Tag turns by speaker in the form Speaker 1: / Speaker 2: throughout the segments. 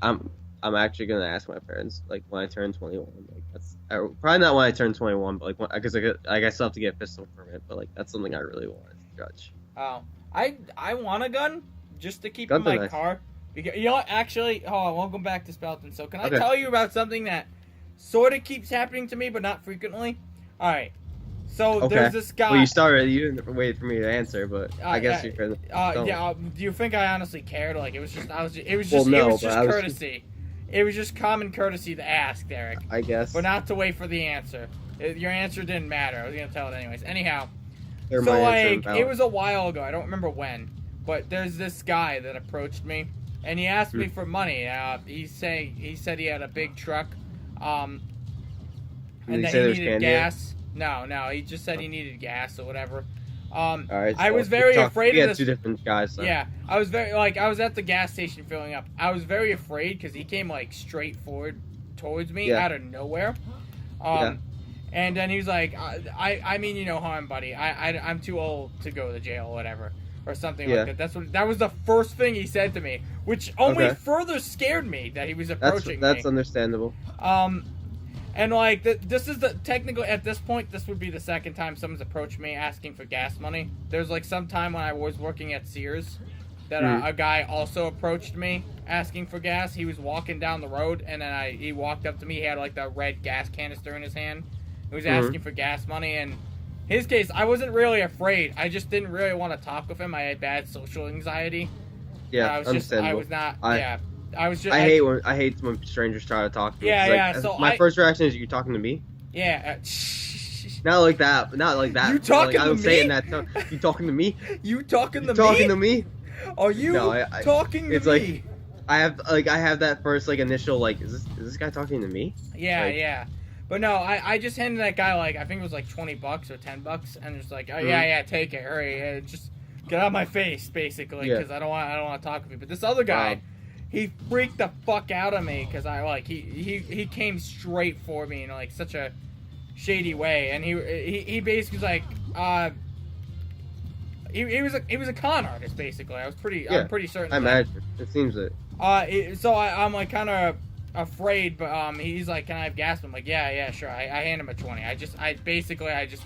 Speaker 1: I'm I'm actually gonna ask my parents like when I turn 21. Like that's probably not when I turn 21, but like because I still have to get a pistol permit. But like that's something I really want to judge.
Speaker 2: Oh, I want a gun just to keep in
Speaker 1: Guns are
Speaker 2: my
Speaker 1: nice.
Speaker 2: car. Because, you know what? Actually, hold on. We'll go back to Speletons. So, can I
Speaker 1: Okay.
Speaker 2: tell you about something that sort of keeps happening to me, but not frequently? All right. So
Speaker 1: Okay.
Speaker 2: there's this guy.
Speaker 1: Well, you started. You didn't wait for me to answer, but I guess you could.
Speaker 2: Do you think I honestly cared? Like it was just
Speaker 1: Well,
Speaker 2: courtesy. It was just common courtesy to ask, Derek.
Speaker 1: I guess.
Speaker 2: But not to wait for the answer. Your answer didn't matter. I was gonna tell it anyways. Anyhow.
Speaker 1: They're
Speaker 2: So
Speaker 1: my answer
Speaker 2: like
Speaker 1: and
Speaker 2: it was a while ago. I don't remember when, but there's this guy that approached me, and he asked me for money. He said he had a big truck, and
Speaker 1: Did he
Speaker 2: that
Speaker 1: say
Speaker 2: he
Speaker 1: there was
Speaker 2: needed
Speaker 1: candy?
Speaker 2: gas. No, he just said he needed gas or whatever.
Speaker 1: All right.
Speaker 2: I was very afraid of this.
Speaker 1: Two different guys. So.
Speaker 2: Yeah, I was at the gas station filling up. I was very afraid because he came like straight forward towards me out of nowhere. And then he was like, I mean, you know harm, buddy. I'm too old to go to jail or whatever. Or something like that. That was the first thing he said to me, which only further scared me that he was approaching me.
Speaker 1: That's understandable.
Speaker 2: And like, this is technically, at this point, this would be the second time someone's approached me asking for gas money. There's like some time when I was working at Sears that a guy also approached me asking for gas. He was walking down the road, and then he walked up to me. He had like the red gas canister in his hand. He was asking for gas money, and his case, I wasn't really afraid. I just didn't really want to talk with him. I had bad social anxiety.
Speaker 1: Yeah, understandable. I hate when strangers try to talk to me. So my first reaction is, "You talking to me?"
Speaker 2: Yeah.
Speaker 1: Not like that. Not like that.
Speaker 2: You talking to me?
Speaker 1: Saying that. You talking to me?
Speaker 2: You talking to me?
Speaker 1: Talking to me?
Speaker 2: Are you talking to me?
Speaker 1: It's like I have that first like initial like, is this guy talking to me?
Speaker 2: Yeah. But no, I just handed that guy like, I think it was like $20 or $10, and just like, yeah, take it, hurry, just get out of my face, basically, because I don't want to talk with you. But this other guy, he freaked the fuck out of me because he came straight for me in like such a shady way, and he basically was like, he was a con artist basically. I'm pretty certain.
Speaker 1: I imagine it seems it.
Speaker 2: So I'm like kind of afraid, but he's like, can I have gas? I'm like, yeah, sure. I hand him a 20. I just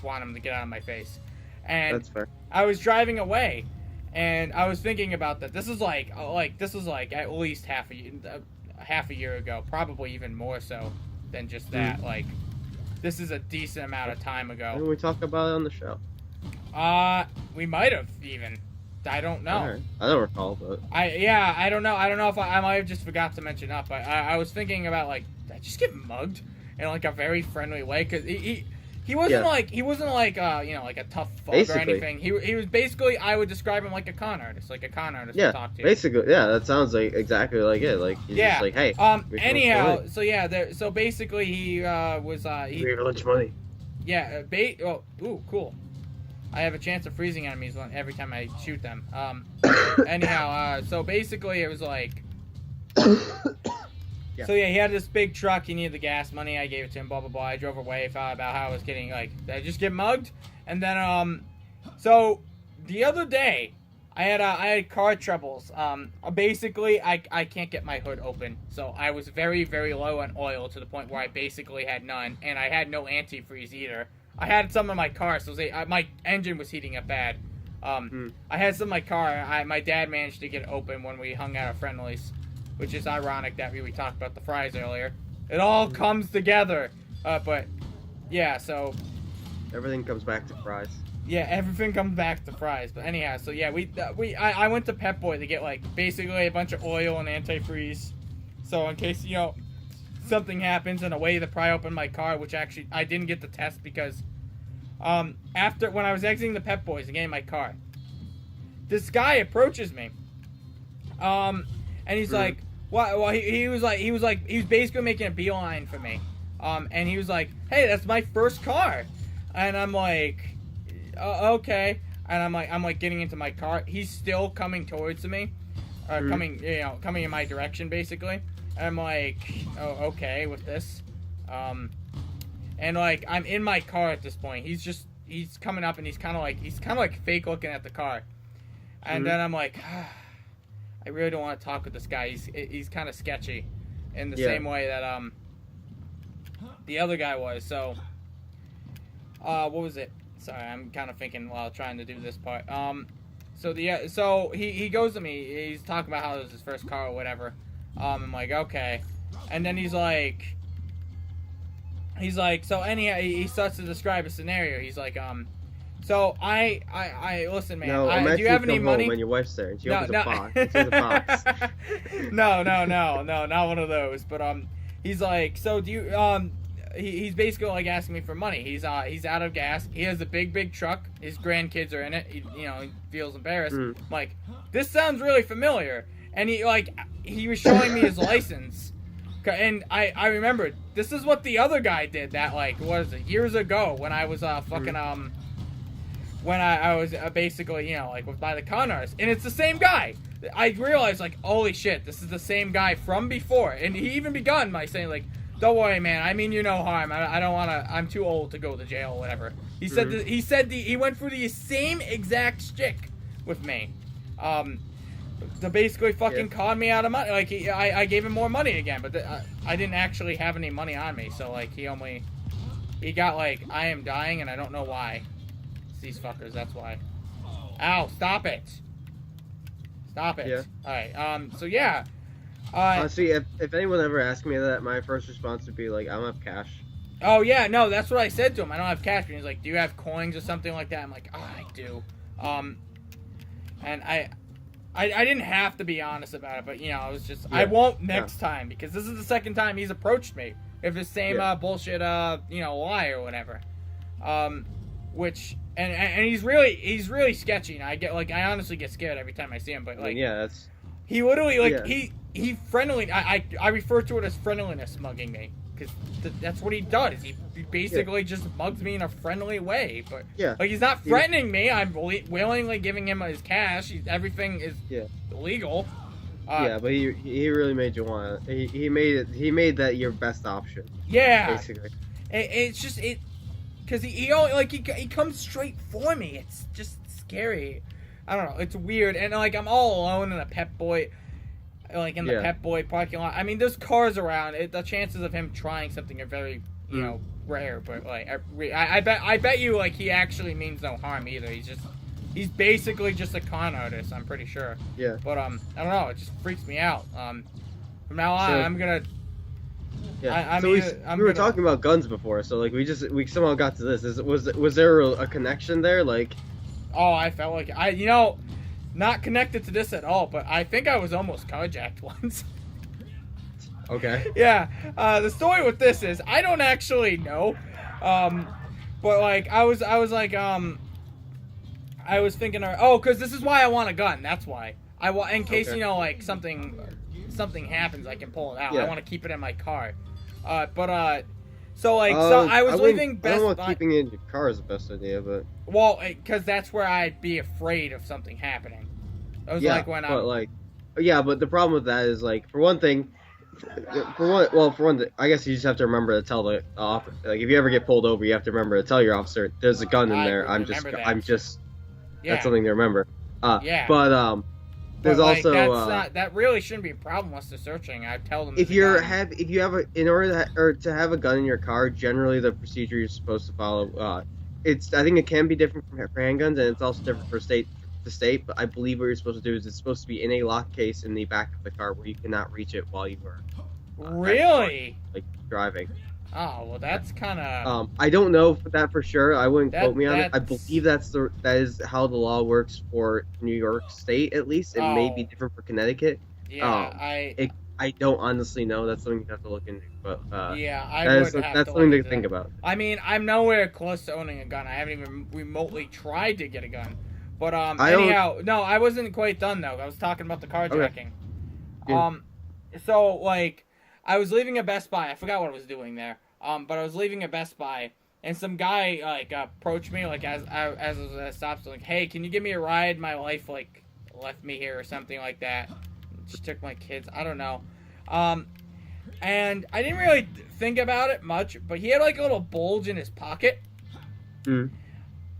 Speaker 2: want him to get out of my face. And
Speaker 1: that's fair.
Speaker 2: I was driving away, and I was thinking about that. This is like at least half a year ago, probably even more so than just that. Like, this is a decent amount of time ago.
Speaker 1: Didn't we talk about it on the show?
Speaker 2: We might have even. I don't know.
Speaker 1: Right. I don't recall, but
Speaker 2: I don't know. I don't know if I might have just forgot to mention up. I was thinking about like, did I just get mugged in like a very friendly way? Because he wasn't like like a tough fuck or anything. He was basically, I would describe him like a con artist would talk to.
Speaker 1: Basically, that sounds like exactly like it. Like he's just like, hey.
Speaker 2: Anyhow, so basically he was
Speaker 1: he gave lunch money.
Speaker 2: Yeah. Ooh, cool. I have a chance of freezing enemies every time I shoot them. Anyhow, so basically it was like... So yeah, he had this big truck, he needed the gas money, I gave it to him, blah, blah, blah. I drove away, thought about how I was getting, like, did I just get mugged? And then, so, the other day, I had car troubles. Basically, I can't get my hood open. So I was very, very low on oil to the point where I basically had none, and I had no antifreeze either. I had some in my car, so my engine was heating up bad. I had some in my car. My dad managed to get it open when we hung out at Friendliness, which is ironic that we talked about the fries earlier. It all comes together. But yeah, so
Speaker 1: everything comes back to fries.
Speaker 2: Yeah, everything comes back to fries. But anyhow, so yeah, I went to Pep Boy to get like basically a bunch of oil and antifreeze, so in case something happens and a way to pry open my car, which actually I didn't get to test because after when I was exiting the Pep Boys and getting my car, this guy approaches me, and he's like, "What?" Well, he was basically making a beeline for me, and he was like, "Hey, that's my first car," and I'm like, "Okay," and I'm like getting into my car. He's still coming towards me, coming in my direction basically. And I'm like, oh, okay with this. And like, I'm in my car at this point. He's coming up and he's kind of like fake looking at the car. And then I'm like, I really don't want to talk with this guy. He's kind of sketchy, in the
Speaker 1: Yeah.
Speaker 2: same way that the other guy was. So, what was it? Sorry, I'm kind of thinking while trying to do this part. So he goes to me. He's talking about how it was his first car or whatever. I'm like, okay, and then he's like, so anyhow, he starts to describe a scenario. He's like, so I listen, man.
Speaker 1: No,
Speaker 2: do you have any money?
Speaker 1: When your wife's there, and she opens
Speaker 2: No.
Speaker 1: a box. It's in the box.
Speaker 2: No, not one of those. But he's like, so do you he's basically like asking me for money. He's out of gas. He has a big truck. His grandkids are in it. He feels embarrassed. I'm like, this sounds really familiar. And he was showing me his license, and I remembered this is what the other guy did. That what was it, years ago when I was when I was basically was by the con artist, and it's the same guy. I realized holy shit, this is the same guy from before. And he even begun by saying don't worry, man. I mean you no harm. I don't want to. I'm too old to go to jail or whatever. He said. He went through the same exact shtick with me, to basically fucking con me out of money. I gave him more money again, but I didn't actually have any money on me. So he got I am dying and I don't know why. It's these fuckers. That's why. Ow! Stop it. Stop it.
Speaker 1: Yeah.
Speaker 2: All right. So yeah.
Speaker 1: See, if anyone ever asked me that, my first response would be I don't have cash.
Speaker 2: Oh yeah, no, that's what I said to him. I don't have cash. And he's like, "Do you have coins or something like that?" I'm like, "Oh, I do." And I didn't have to be honest about it, but I was just I won't next time, because this is the second time he's approached me with the same bullshit lie or whatever. Which and he's really sketchy. And I honestly get scared every time I see him. But
Speaker 1: that's
Speaker 2: he literally he friendly. I refer to it as friendliness mugging me, because that's what he does. He basically just mugs me in a friendly way. But he's not threatening me. I'm willingly giving him his cash. Everything is legal.
Speaker 1: But he really made you want it. He made that your best option.
Speaker 2: Yeah,
Speaker 1: basically.
Speaker 2: It's just because he only he comes straight for me. It's just scary. I don't know. It's weird, and I'm all alone in a Pep Boy. In the Pep Boy parking lot. I mean, there's cars around. The chances of him trying something are very, rare. But I bet you he actually means no harm either. He's basically just a con artist. I'm pretty sure.
Speaker 1: Yeah.
Speaker 2: But I don't know. It just freaks me out. From now on, I'm gonna.
Speaker 1: Yeah. We were talking about guns before, so we somehow got to this. Was there a connection there?
Speaker 2: Oh, I felt not connected to this at all, but I think I was almost carjacked once.
Speaker 1: Okay.
Speaker 2: Yeah. The story with this is I don't actually know, but I was thinking, because this is why I want a gun. That's why in case something happens, I can pull it out.
Speaker 1: Yeah.
Speaker 2: I want to keep it in my car. So I was leaving Best Buy.
Speaker 1: I don't know if keeping it in your car is the best idea, but
Speaker 2: because that's where I'd be afraid of something happening. It was when
Speaker 1: but the problem with that is for one thing, I guess you just have to remember to tell the officer. If you ever get pulled over, you have to remember to tell your officer there's a gun in there. That's something to remember. But there's also
Speaker 2: that really shouldn't be a problem once they're searching. I tell them
Speaker 1: in order to have a gun in your car, generally the procedure you're supposed to follow. I think it can be different for handguns, and it's also different for state to state. But I believe what you're supposed to do is it's supposed to be in a lock case in the back of the car where you cannot reach it while you are
Speaker 2: really
Speaker 1: driving.
Speaker 2: Oh well, that's kind of.
Speaker 1: I don't know that for sure. I wouldn't quote me on it. I believe that is how the law works for New York State, at least. It may be different for Connecticut.
Speaker 2: Yeah,
Speaker 1: I don't honestly know. That's something you have to look into. But
Speaker 2: that's
Speaker 1: something to think about.
Speaker 2: I mean, I'm nowhere close to owning a gun. I haven't even remotely tried to get a gun. But no, I wasn't quite done though. I was talking about the carjacking. Okay. So I was leaving a Best Buy. I forgot what I was doing there. But I was leaving a Best Buy, and some guy approached me as I was at a stop sign, hey, can you give me a ride? My wife left me here or something like that. She took my kids. I don't know. And I didn't really think about it much, but he had a little bulge in his pocket.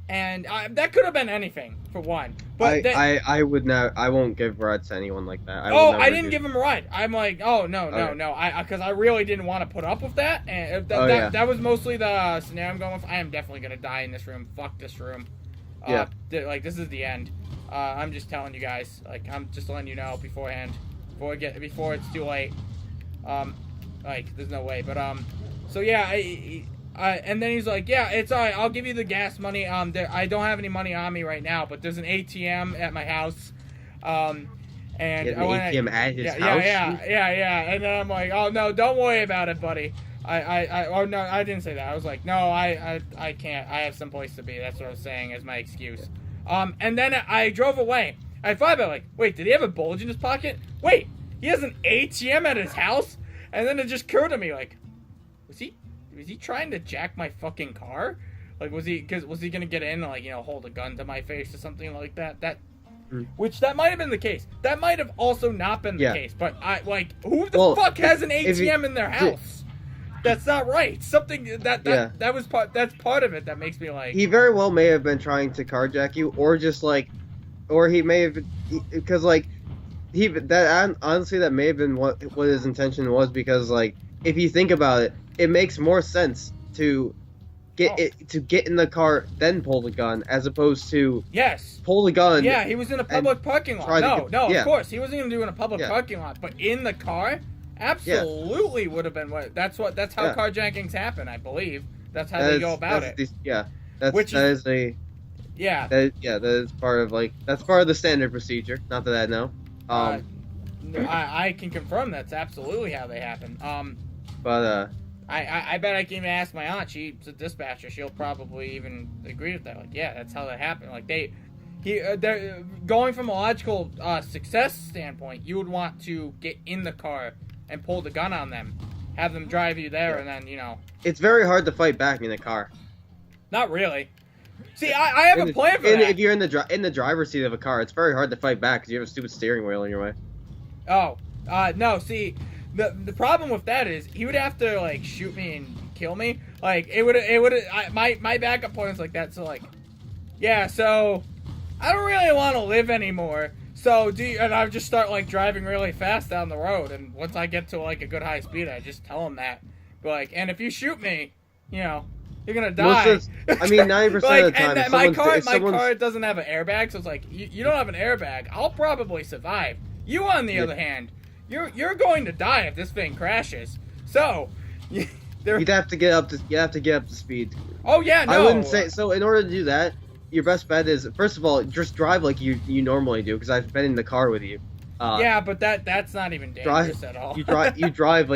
Speaker 2: And that could have been anything, for one. But
Speaker 1: I would not. I won't give rides to anyone like that.
Speaker 2: I didn't give him a ride. I'm like, oh no, because I really didn't want to put up with that, and that was mostly the scenario I'm going with. I am definitely gonna die in this room. Fuck this room. Like this is the end. I'm just telling you guys. Like I'm just letting you know beforehand, before it's too late. Like there's no way. But so yeah, and then he's like, yeah, it's alright, I'll give you the gas money. I don't have any money on me right now, but there's an ATM at my house. And
Speaker 1: ATM at his house?
Speaker 2: Yeah. And then I'm like, oh, no, don't worry about it, buddy. No, I didn't say that. I was like, no, I can't. I have someplace to be. That's what I was saying as my excuse. And then I drove away. I thought about it, like, wait, did he have a bulge in his pocket? Wait, he has an ATM at his house? And then it just occurred to me, like, was he trying to jack my fucking car? Like, was he gonna get in and, like, hold a gun to my face or something like that? Which that might have been the case. That might have also not been the case. But who the fuck has an ATM in their house? That's not right. Something that's part of it that makes me like.
Speaker 1: He very well may have been trying to carjack you, or just or he may have, because honestly that may have been what his intention was, because if you think about it, it makes more sense to get in the car then pull the gun, as opposed to pull the gun.
Speaker 2: Yeah, he was in a public parking lot. Of course he wasn't gonna do it in a public parking lot, but in the car, absolutely would have been that's how carjackings happen. I believe that's how they go about it. That is part of that's part of the standard procedure. Not that I know.
Speaker 1: I
Speaker 2: can confirm that's absolutely how they happen. I bet I can even ask my aunt. She's a dispatcher. She'll probably even agree with that. That's how that happened. They're going from a logical success standpoint. You would want to get in the car and pull the gun on them, have them drive you there, and then
Speaker 1: It's very hard to fight back in a car.
Speaker 2: Not really. See, I have a plan for that.
Speaker 1: If you're in the driver's seat of a car, it's very hard to fight back because you have a stupid steering wheel in your way.
Speaker 2: Oh, no. See. The problem with that is he would have to shoot me and kill me. My backup point is like that. So so I don't really want to live anymore. So and I just start driving really fast down the road. And once I get to a good high speed, I just tell him that. But and if you shoot me, you're gonna die.
Speaker 1: 90% of the time.
Speaker 2: And my car doesn't have an airbag, so it's you don't have an airbag. I'll probably survive. You on the other hand. You're going to die if this thing crashes. So,
Speaker 1: you'd have to get up to speed.
Speaker 2: Oh yeah, no.
Speaker 1: I wouldn't say so. In order to do that, your best bet is, first of all, just drive like you normally do, because I've been in the car with you.
Speaker 2: But that's not even dangerous at all.
Speaker 1: you drive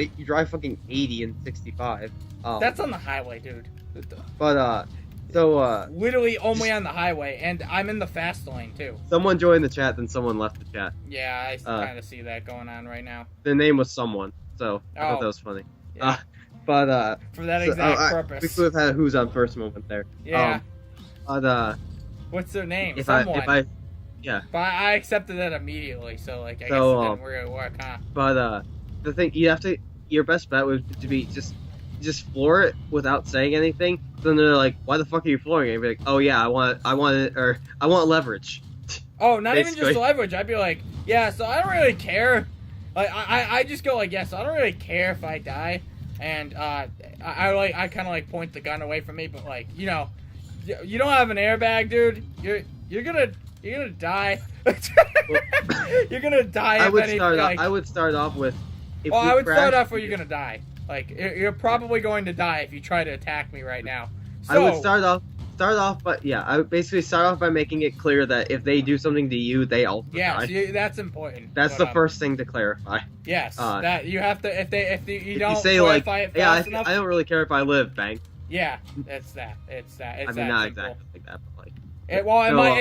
Speaker 1: fucking 80 and 65.
Speaker 2: That's on the highway, dude.
Speaker 1: But
Speaker 2: literally only on the highway, and I'm in the fast lane too.
Speaker 1: Someone joined the chat, then someone left the chat.
Speaker 2: Yeah, I kind of see that going on right now.
Speaker 1: The name was someone, so I thought that was funny.
Speaker 2: Yeah. For that exact purpose.
Speaker 1: We could have had a who's on first moment there.
Speaker 2: Yeah. What's their name? Someone.
Speaker 1: Yeah.
Speaker 2: But I accepted that immediately, so I guess it didn't really work, huh?
Speaker 1: But the thing your best bet would to be just floor it without saying anything. Then they're like, "Why the fuck are you flooring it?" You'd be like, "Oh yeah, I want leverage."
Speaker 2: Oh, not even just leverage. I'd be like, "Yeah, so I don't really care." I just go so I don't really care if I die, and I kind of point the gun away from me, but you don't have an airbag, dude. You're gonna die. You're gonna die.
Speaker 1: I would start off with.
Speaker 2: I would start off where you're gonna die. You're probably going to die if you try to attack me right now. So,
Speaker 1: I would start off, but I would basically start off by making it clear that if they do something to you, they also die.
Speaker 2: Yeah, that's important.
Speaker 1: That's the first thing to clarify.
Speaker 2: Yes, that you have to. If you don't
Speaker 1: say
Speaker 2: clarify it fast enough,
Speaker 1: I don't really care if I live, bang.
Speaker 2: Yeah, it's that. It's
Speaker 1: not
Speaker 2: simple.
Speaker 1: exactly like that, but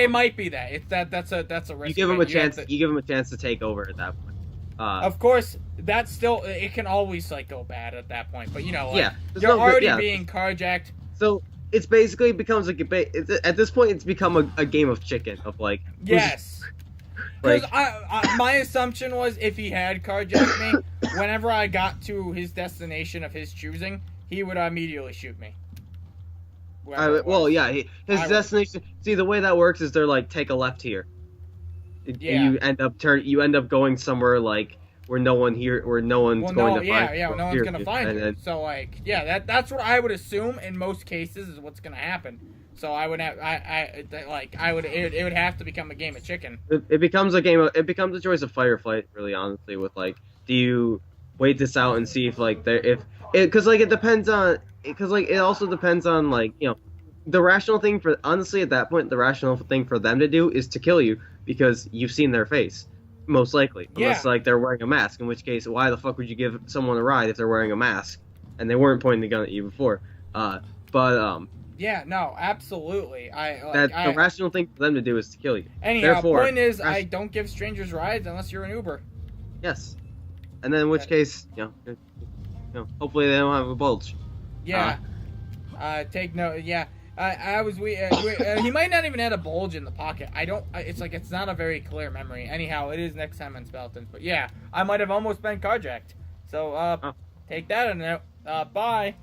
Speaker 2: it might be that. That's a risk.
Speaker 1: You give them a chance. You give them a chance to take over at that point.
Speaker 2: Of course, that's still it can always go bad at that point. But you're already being carjacked.
Speaker 1: So it's basically becomes at this point it's become a game of chicken of
Speaker 2: yes. Because my assumption was if he had carjacked me, whenever I got to his destination of his choosing, he would immediately shoot me. whoever it was.
Speaker 1: Well, yeah, his
Speaker 2: I would.
Speaker 1: destination. See, the way that works is they're like, take a left here.
Speaker 2: Yeah.
Speaker 1: And you end up going somewhere like where no one's going to find you.
Speaker 2: No one's gonna find
Speaker 1: And
Speaker 2: you.
Speaker 1: then,
Speaker 2: So like, yeah, that's what I would assume in most cases is what's gonna happen. So I would have, it would have to become a game of chicken.
Speaker 1: it becomes a game. It becomes a choice of fight or flight. Really, honestly, with like, do you wait this out and see if like because like it depends on because like it also depends on like the rational thing for honestly at that point the rational thing for them to do is to kill you because you've seen their face. Most likely, unless like they're wearing a mask, in which case, why the fuck would you give someone a ride if they're wearing a mask and they weren't pointing the gun at you before?
Speaker 2: Yeah, no, absolutely.
Speaker 1: The rational thing for them to do is to kill you.
Speaker 2: Anyhow,
Speaker 1: Therefore,
Speaker 2: point is, I don't give strangers rides unless you're an Uber.
Speaker 1: Yes, and then in which case, hopefully they don't have a bulge.
Speaker 2: Yeah. Take note. Yeah. He might not even have a bulge in the pocket. It's not a very clear memory. Anyhow, it is next time on Speletons. But yeah, I might have almost been carjacked. So, take that a note. Bye.